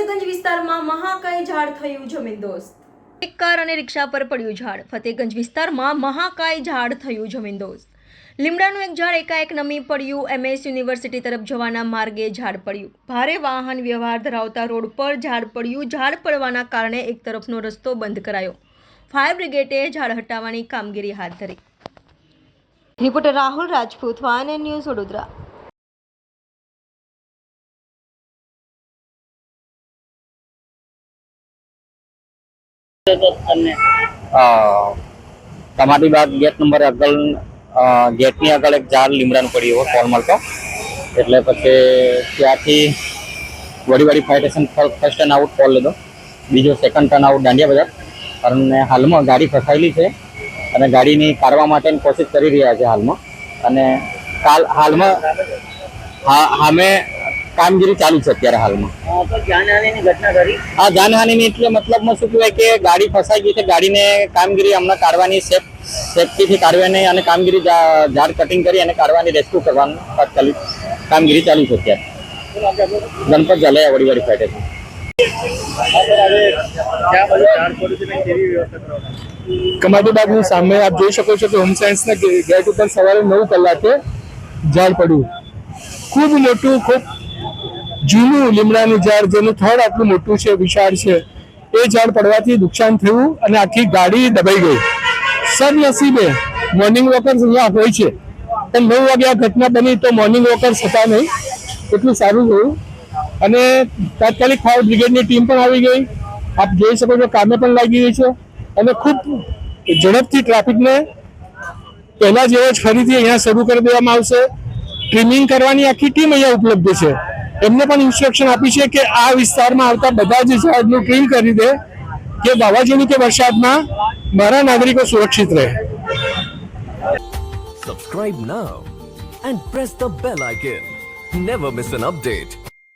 ફતેહગંજ વિસ્તારમાં મહાકાય ઝાડ થયું જમીનદોસ્ત। એક કાર અને રિક્ષા પર પડ્યું ઝાડ। ફતેહગંજ વિસ્તારમાં મહાકાય ઝાડ થયું જમીનદોસ્ત। લીમડાનું એક ઝાડ એકાએક નમી પડ્યું। MS યુનિવર્સિટી તરફ જવાના માર્ગે ઝાડ પડ્યું। ભારે વાહન વ્યવહાર ધરાવતા રોડ પર ઝાડ પડ્યું। ઝાડ પડવાના કારણે એક તરફનો રસ્તો બંધ કરાયો। ફાયર બ્રિગેડે ઝાડ હટાવવાની કામગીરી હાથ ધરી। રિપોર્ટર રાહુલ રાજપૂત, વાન ન્યૂઝ, વડોદરા। ટમાટીબાગ ગેટ નંબર આગળ ગેટની આગળ એક ઝાડ લીમડાનું પડ્યું હોય કોલ મળતો, એટલે પછી ત્યાંથી Vadiwadi fire station first turn out call લીધો, બીજો સેકન્ડ ટર્ન આઉટ દાંડિયા બજાર। અને હાલમાં ગાડી ફસાયેલી છે અને ગાડીની કાઢવા માટેની કોશિશ કરી રહ્યા છે હાલમાં। અને હાલમાં સામે કામગીરી ચાલુ છે અત્યારે હાલમાં। હા, જાનહાનિની એટલે મતલબમાં શું કહેવાય કે ગાડી ફસાઈ ગઈ છે, ગાડીને કામગીરી હમણાં કાઢવાની સેફટીથી કાઢવાની અને કામગીરી ઝાડ કટિંગ કરી અને કાઢવાની રેસ્ક્યુ કરવાનું તાત્કાલિક કામગીરી ચાલુ છે અત્યારે ગણપત ઝાલૈયા વડીવાડી ફાયર સ્ટેશન। કમાટીબાગની સામે આપ જોઈ શકો છો કે હોમ સાયન્સના ગેટ ઉપર સવારે 9 કલાકે ઝાડ પડ્યું। ખૂબ મોટું, ખૂબ જૂનું લીમડાનું ઝાડ, જેનું થડ આટલું મોટું છે, વિશાળ છે, એ ઝાડ પડવાથી નુકસાન થયું અને આખી ગાડી દબાઈ ગઈ। સદનસીબે મોર્નિંગ વોકર્સ અહીંયા હોય છે, પણ 9 વાગે આ ઘટના બની તો મોર્નિંગ વોકર્સ હતા નહીં, એટલું સારું થયું। અને તાત્કાલિક ફાયર બ્રિગેડની ટીમ પણ આવી ગઈ, આપ જોઈ શકો છો, કામે પણ લાગી ગઈ છે અને ખૂબ ઝડપથી ટ્રાફિકને પહેલા જેવો જ ફરીથી અહીંયા શરૂ કરી દેવામાં આવશે। ટ્રીમિંગ કરવાની આખી ટીમ અહીંયા ઉપલબ્ધ છે। એમને પણ ઇન્સ્ટ્રક્શન આપી છે કે આ વિસ્તારમાં આવતા બધા જ ઝાડનું ટ્રીમ કરી દે કે વાવાઝોડું કે વરસાદમાં મારા નાગરિકો સુરક્ષિત રહે। Subscribe now and press the bell icon. Never miss an update.